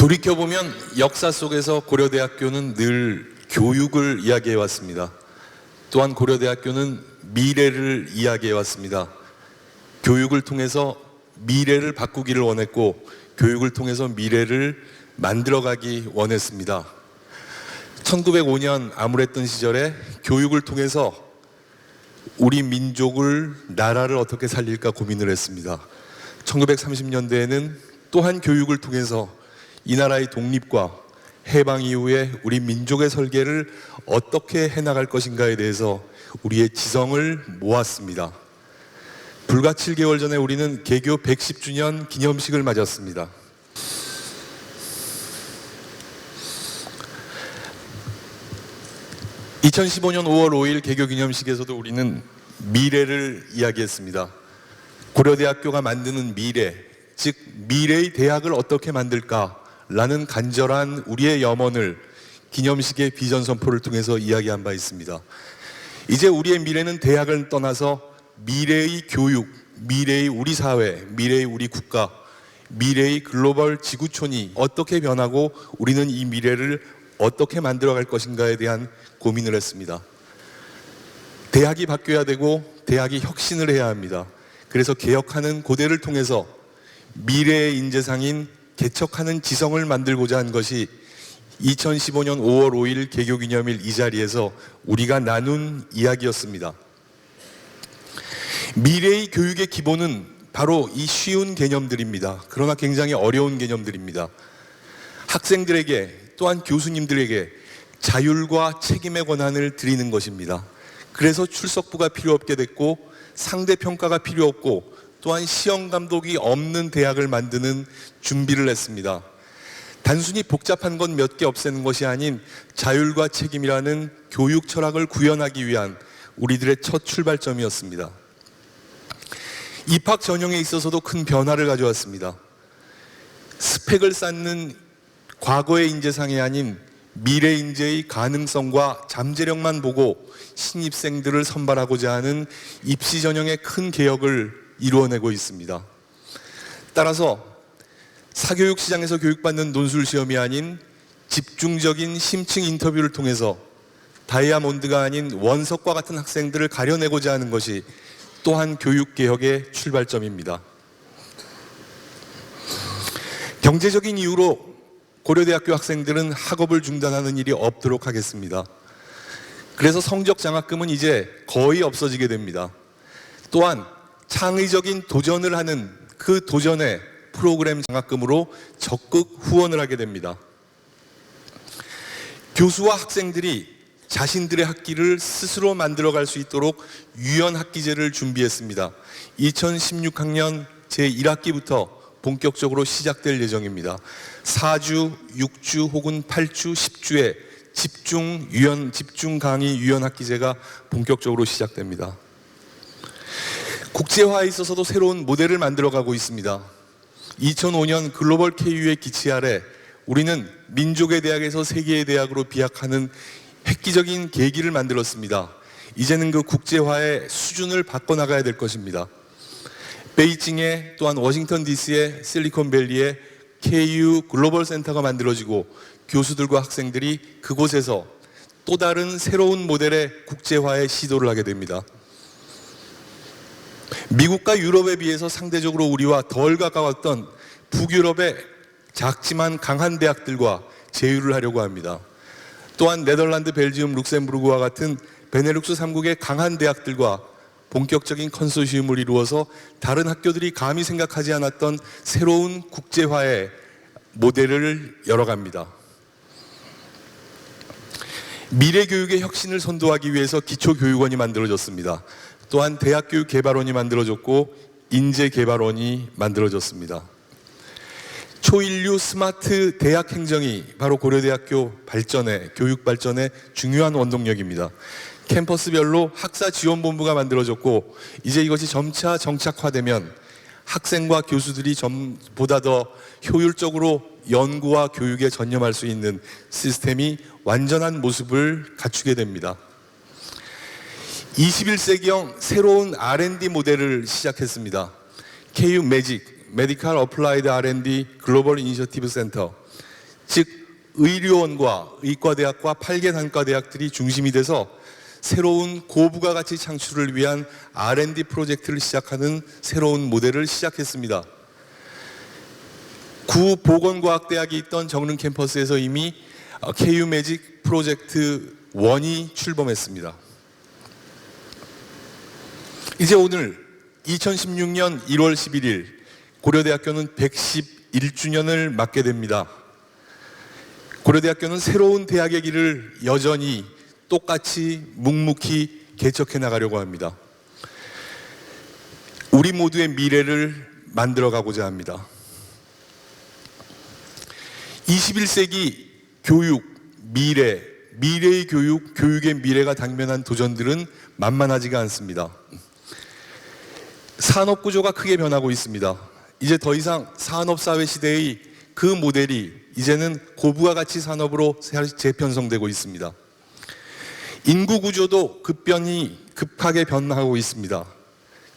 돌이켜보면 역사 속에서 고려대학교는 늘 교육을 이야기해 왔습니다. 또한 고려대학교는 미래를 이야기해 왔습니다. 교육을 통해서 미래를 바꾸기를 원했고, 교육을 통해서 미래를 만들어가기 원했습니다. 1905년 암울했던 시절에 교육을 통해서 우리 민족을, 나라를 어떻게 살릴까 고민을 했습니다. 1930년대에는 또한 교육을 통해서 이 나라의 독립과 해방 이후에 우리 민족의 설계를 어떻게 해나갈 것인가에 대해서 우리의 지성을 모았습니다. 불과 7개월 전에 우리는 개교 110주년 기념식을 맞았습니다. (2015년 5월 5일) 개교 기념식에서도 우리는 미래를 이야기했습니다. 고려대학교가 만드는 미래, 즉 미래의 대학을 어떻게 만들까라는 간절한 우리의 염원을 기념식의 비전 선포를 통해서 이야기한 바 있습니다. 이제 우리의 미래는 대학을 떠나서 미래의 교육, 미래의 우리 사회, 미래의 우리 국가, 미래의 글로벌 지구촌이 어떻게 변하고 우리는 이 미래를 어떻게 만들어갈 것인가에 대한 고민을 했습니다. 대학이 바뀌어야 되고 대학이 혁신을 해야 합니다. 그래서 개혁하는 고대를 통해서 미래의 인재상인 개척하는 지성을 만들고자 한 것이 2015년 5월 5일 개교기념일 이 자리에서 우리가 나눈 이야기였습니다. 미래의 교육의 기본은 바로 이 쉬운 개념들입니다. 그러나 굉장히 어려운 개념들입니다. 학생들에게 또한 교수님들에게 자율과 책임의 권한을 드리는 것입니다. 그래서 출석부가 필요 없게 됐고, 상대평가가 필요 없고, 또한 시험 감독이 없는 대학을 만드는 준비를 했습니다. 단순히 복잡한 건 몇 개 없애는 것이 아닌 자율과 책임이라는 교육 철학을 구현하기 위한 우리들의 첫 출발점이었습니다. 입학 전형에 있어서도 큰 변화를 가져왔습니다. 스펙을 쌓는 과거의 인재상이 아닌 미래 인재의 가능성과 잠재력만 보고 신입생들을 선발하고자 하는 입시 전형의 큰 개혁을 이루어내고 있습니다. 따라서 사교육 시장에서 교육받는 논술 시험이 아닌 집중적인 심층 인터뷰를 통해서 다이아몬드가 아닌 원석과 같은 학생들을 가려내고자 하는 것이 또한 교육개혁의 출발점입니다. 경제적인 이유로 고려대학교 학생들은 학업을 중단하는 일이 없도록 하겠습니다. 그래서 성적 장학금은 이제 거의 없어지게 됩니다. 또한 창의적인 도전을 하는 그 도전에 프로그램 장학금으로 적극 후원을 하게 됩니다. 교수와 학생들이 자신들의 학기를 스스로 만들어갈 수 있도록 유연학기제를 준비했습니다. 2016학년 제1학기부터 본격적으로 시작될 예정입니다. 4주, 6주 혹은 8주, 10주의 집중 강의 유연학기제가 본격적으로 시작됩니다. 국제화에 있어서도 새로운 모델을 만들어가고 있습니다. 2005년 글로벌 KU의 기치 아래 우리는 민족의 대학에서 세계의 대학으로 비약하는 획기적인 계기를 만들었습니다. 이제는 그 국제화의 수준을 바꿔나가야 될 것입니다. 베이징에, 또한 워싱턴 DC의 실리콘밸리에 KU 글로벌 센터가 만들어지고 교수들과 학생들이 그곳에서 또 다른 새로운 모델의 국제화의 시도를 하게 됩니다. 미국과 유럽에 비해서 상대적으로 우리와 덜 가까웠던 북유럽의 작지만 강한 대학들과 제휴를 하려고 합니다. 또한 네덜란드, 벨지움, 룩셈부르크와 같은 베네룩스 3국의 강한 대학들과 본격적인 컨소시엄을 이루어서 다른 학교들이 감히 생각하지 않았던 새로운 국제화의 모델을 열어갑니다. 미래교육의 혁신을 선도하기 위해서 기초교육원이 만들어졌습니다. 또한 대학교육개발원이 만들어졌고 인재개발원이 만들어졌습니다. 초인류 스마트 대학 행정이 바로 고려대학교 발전에, 교육 발전의 중요한 원동력입니다. 캠퍼스별로 학사 지원본부가 만들어졌고, 이제 이것이 점차 정착화되면 학생과 교수들이 보다 더 효율적으로 연구와 교육에 전념할 수 있는 시스템이 완전한 모습을 갖추게 됩니다. 21세기형 새로운 R&D 모델을 시작했습니다. KU 매직, 메디컬 어플라이드 R&D 글로벌 이니셔티브 센터, 즉 의료원과 의과대학과 8개 단과대학들이 중심이 돼서 새로운 고부가가치 창출을 위한 R&D 프로젝트를 시작하는 새로운 모델을 시작했습니다. 구 보건과학대학이 있던 정릉 캠퍼스에서 이미 KU 매직 프로젝트 1이 출범했습니다. 이제 오늘 2016년 1월 11일 고려대학교는 111주년을 맞게 됩니다. 고려대학교는 새로운 대학의 길을 여전히 똑같이 묵묵히 개척해 나가려고 합니다. 우리 모두의 미래를 만들어가고자 합니다. 21세기 교육, 미래의 교육, 교육의 미래가 당면한 도전들은 만만하지가 않습니다. 산업 구조가 크게 변하고 있습니다. 이제 더 이상 산업사회 시대의 그 모델이 이제는 고부가가치 산업으로 재편성되고 있습니다. 인구 구조도 급하게 변하고 있습니다.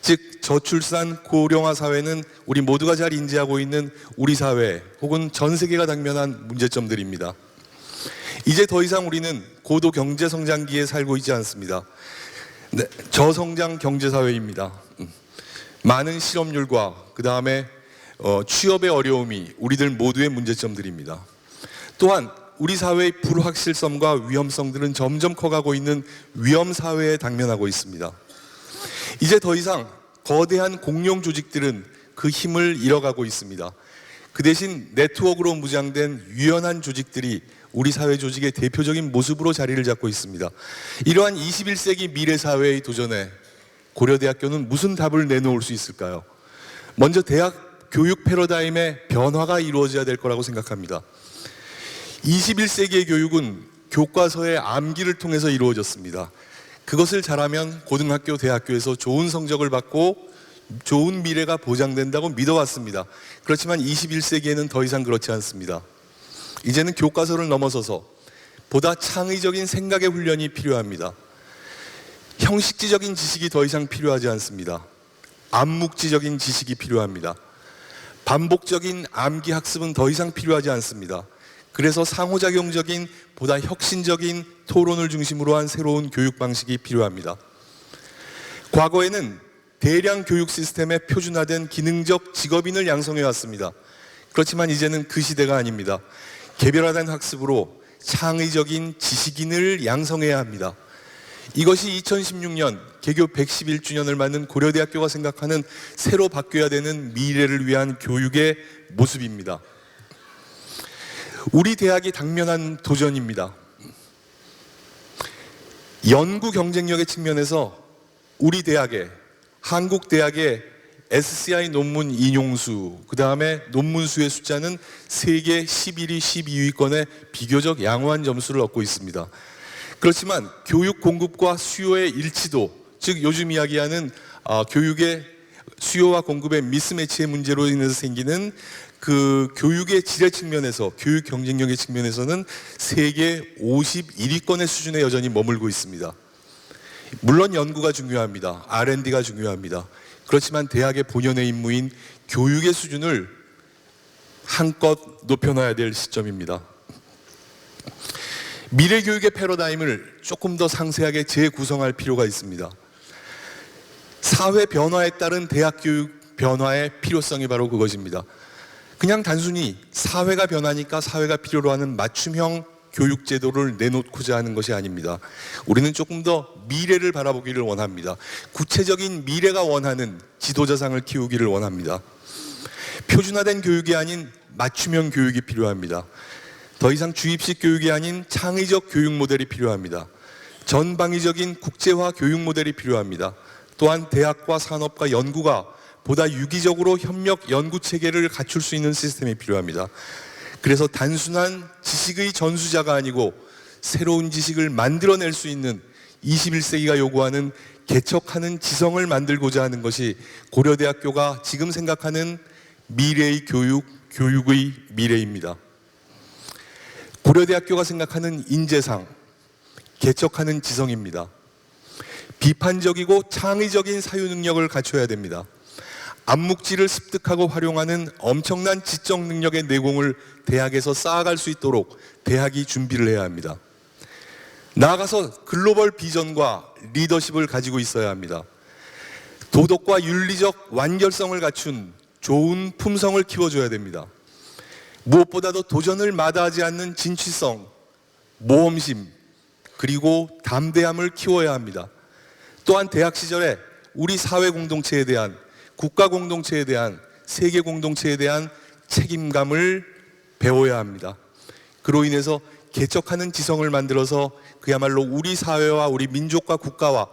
즉 저출산 고령화 사회는 우리 모두가 잘 인지하고 있는 우리 사회 혹은 전 세계가 당면한 문제점들입니다. 이제 더 이상 우리는 고도 경제 성장기에 살고 있지 않습니다. 네, 저성장 경제 사회입니다. 많은 실업률과 그 다음에 취업의 어려움이 우리들 모두의 문제점들입니다. 또한 우리 사회의 불확실성과 위험성들은 점점 커가고 있는 위험 사회에 당면하고 있습니다. 이제 더 이상 거대한 공룡 조직들은 그 힘을 잃어가고 있습니다. 그 대신 네트워크로 무장된 유연한 조직들이 우리 사회 조직의 대표적인 모습으로 자리를 잡고 있습니다. 이러한 21세기 미래 사회의 도전에 고려대학교는 무슨 답을 내놓을 수 있을까요? 먼저 대학 교육 패러다임의 변화가 이루어져야 될 거라고 생각합니다. 21세기의 교육은 교과서의 암기를 통해서 이루어졌습니다. 그것을 잘하면 고등학교, 대학교에서 좋은 성적을 받고 좋은 미래가 보장된다고 믿어왔습니다. 그렇지만 21세기에는 더 이상 그렇지 않습니다. 이제는 교과서를 넘어서서 보다 창의적인 생각의 훈련이 필요합니다. 형식지적인 지식이 더 이상 필요하지 않습니다. 암묵지적인 지식이 필요합니다. 반복적인 암기 학습은 더 이상 필요하지 않습니다. 그래서 상호작용적인 보다 혁신적인 토론을 중심으로 한 새로운 교육 방식이 필요합니다. 과거에는 대량 교육 시스템에 표준화된 기능적 직업인을 양성해 왔습니다. 그렇지만 이제는 그 시대가 아닙니다. 개별화된 학습으로 창의적인 지식인을 양성해야 합니다. 이것이 2016년 개교 111주년을 맞는 고려대학교가 생각하는 새로 바뀌어야 되는 미래를 위한 교육의 모습입니다. 우리 대학이 당면한 도전입니다. 연구 경쟁력의 측면에서 우리 대학의 한국 대학의 SCI 논문 인용수, 그 다음에 논문 수의 숫자는 세계 11위, 12위권의 비교적 양호한 점수를 얻고 있습니다. 그렇지만 교육 공급과 수요의 일치도, 즉 요즘 이야기하는 교육의 수요와 공급의 미스매치의 문제로 인해서 생기는 그 교육의 질의 측면에서, 교육 경쟁력의 측면에서는 세계 51위권의 수준에 여전히 머물고 있습니다. 물론 연구가 중요합니다. R&D가 중요합니다. 그렇지만 대학의 본연의 임무인 교육의 수준을 한껏 높여놔야 될 시점입니다. 미래 교육의 패러다임을 조금 더 상세하게 재구성할 필요가 있습니다. 사회 변화에 따른 대학 교육 변화의 필요성이 바로 그것입니다. 그냥 단순히 사회가 변하니까 사회가 필요로 하는 맞춤형 교육 제도를 내놓고자 하는 것이 아닙니다. 우리는 조금 더 미래를 바라보기를 원합니다. 구체적인 미래가 원하는 지도자상을 키우기를 원합니다. 표준화된 교육이 아닌 맞춤형 교육이 필요합니다. 더 이상 주입식 교육이 아닌 창의적 교육 모델이 필요합니다. 전방위적인 국제화 교육 모델이 필요합니다. 또한 대학과 산업과 연구가 보다 유기적으로 협력 연구 체계를 갖출 수 있는 시스템이 필요합니다. 그래서 단순한 지식의 전수자가 아니고 새로운 지식을 만들어낼 수 있는 21세기가 요구하는 개척하는 지성을 만들고자 하는 것이 고려대학교가 지금 생각하는 미래의 교육의 미래입니다. 고려대학교가 생각하는 인재상, 개척하는 지성입니다. 비판적이고 창의적인 사유 능력을 갖춰야 됩니다. 암묵지를 습득하고 활용하는 엄청난 지적 능력의 내공을 대학에서 쌓아갈 수 있도록 대학이 준비를 해야 합니다. 나아가서 글로벌 비전과 리더십을 가지고 있어야 합니다. 도덕과 윤리적 완결성을 갖춘 좋은 품성을 키워줘야 됩니다. 무엇보다도 도전을 마다하지 않는 진취성, 모험심, 그리고 담대함을 키워야 합니다. 또한 대학 시절에 우리 사회 공동체에 대한, 국가 공동체에 대한, 세계 공동체에 대한 책임감을 배워야 합니다. 그로 인해서 개척하는 지성을 만들어서 그야말로 우리 사회와 우리 민족과 국가와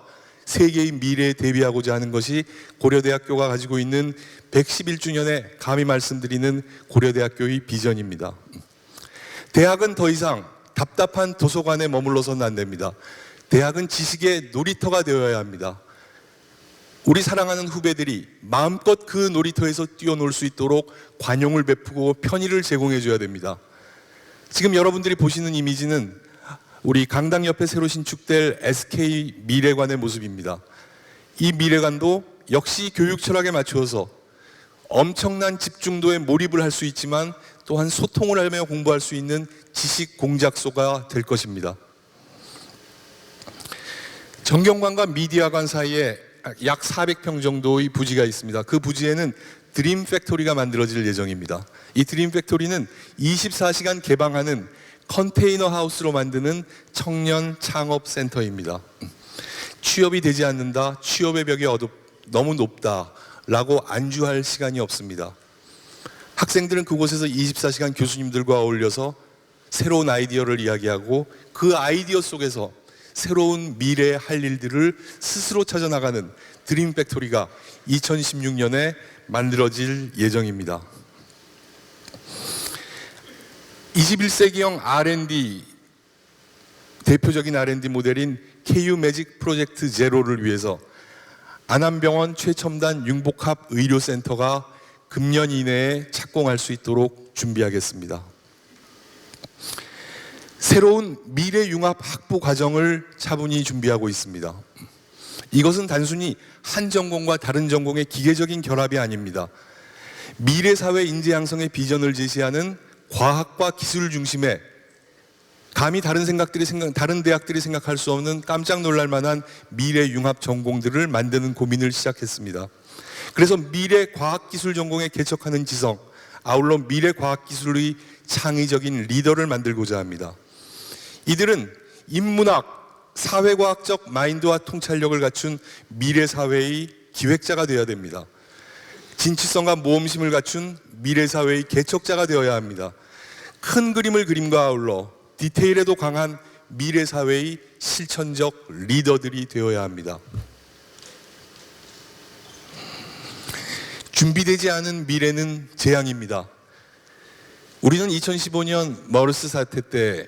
세계의 미래에 대비하고자 하는 것이 고려대학교가 가지고 있는 111주년에 감히 말씀드리는 고려대학교의 비전입니다. 대학은 더 이상 답답한 도서관에 머물러서는 안 됩니다. 대학은 지식의 놀이터가 되어야 합니다. 우리 사랑하는 후배들이 마음껏 그 놀이터에서 뛰어놀 수 있도록 관용을 베푸고 편의를 제공해 줘야 됩니다. 지금 여러분들이 보시는 이미지는 우리 강당 옆에 새로 신축될 SK 미래관의 모습입니다. 이 미래관도 역시 교육 철학에 맞추어서 엄청난 집중도에 몰입을 할 수 있지만 또한 소통을 하며 공부할 수 있는 지식 공작소가 될 것입니다. 정경관과 미디어관 사이에 약 400평 정도의 부지가 있습니다. 그 부지에는 드림 팩토리가 만들어질 예정입니다. 이 드림 팩토리는 24시간 개방하는 컨테이너 하우스로 만드는 청년 창업 센터입니다. 취업이 되지 않는다, 취업의 벽이 너무 높다라고 안주할 시간이 없습니다. 학생들은 그곳에서 24시간 교수님들과 어울려서 새로운 아이디어를 이야기하고 그 아이디어 속에서 새로운 미래의 할 일들을 스스로 찾아나가는 드림 팩토리가 2016년에 만들어질 예정입니다. 21세기형 R&D, 대표적인 R&D 모델인 KU 매직 프로젝트 제로를 위해서 안암병원 최첨단 융복합 의료센터가 금년 이내에 착공할 수 있도록 준비하겠습니다. 새로운 미래융합 학부 과정을 차분히 준비하고 있습니다. 이것은 단순히 한 전공과 다른 전공의 기계적인 결합이 아닙니다. 미래사회 인재 양성의 비전을 제시하는 과학과 기술 중심의 감히 다른 대학들이 생각할 수 없는 깜짝 놀랄 만한 미래융합 전공들을 만드는 고민을 시작했습니다. 그래서 미래과학기술 전공에 개척하는 지성, 아울러 미래과학기술의 창의적인 리더를 만들고자 합니다. 이들은 인문학, 사회과학적 마인드와 통찰력을 갖춘 미래사회의 기획자가 되어야 됩니다. 진취성과 모험심을 갖춘 미래사회의 개척자가 되어야 합니다. 큰 그림을 그림과 아울러 디테일에도 강한 미래사회의 실천적 리더들이 되어야 합니다. 준비되지 않은 미래는 재앙입니다. 우리는 2015년 머르스 사태 때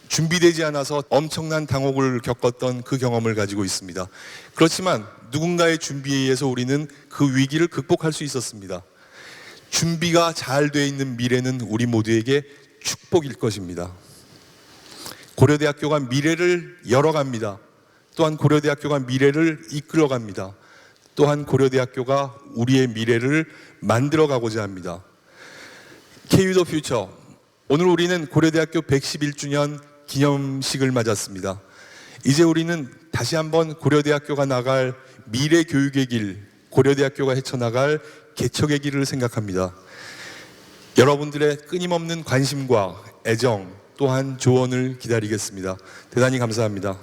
준비되지 않아서 엄청난 당혹을 겪었던 그 경험을 가지고 있습니다. 그렇지만 누군가의 준비에 의해서 우리는 그 위기를 극복할 수 있었습니다. 준비가 잘 돼 있는 미래는 우리 모두에게 축복일 것입니다. 고려대학교가 미래를 열어갑니다. 또한 고려대학교가 미래를 이끌어갑니다. 또한 고려대학교가 우리의 미래를 만들어가고자 합니다. KU The Future, 오늘 우리는 고려대학교 111주년 기념식을 맞았습니다. 이제 우리는 다시 한번 고려대학교가 나갈 미래 교육의 길, 고려대학교가 헤쳐나갈 개척의 길을 생각합니다. 여러분들의 끊임없는 관심과 애정 또한 조언을 기다리겠습니다. 대단히 감사합니다.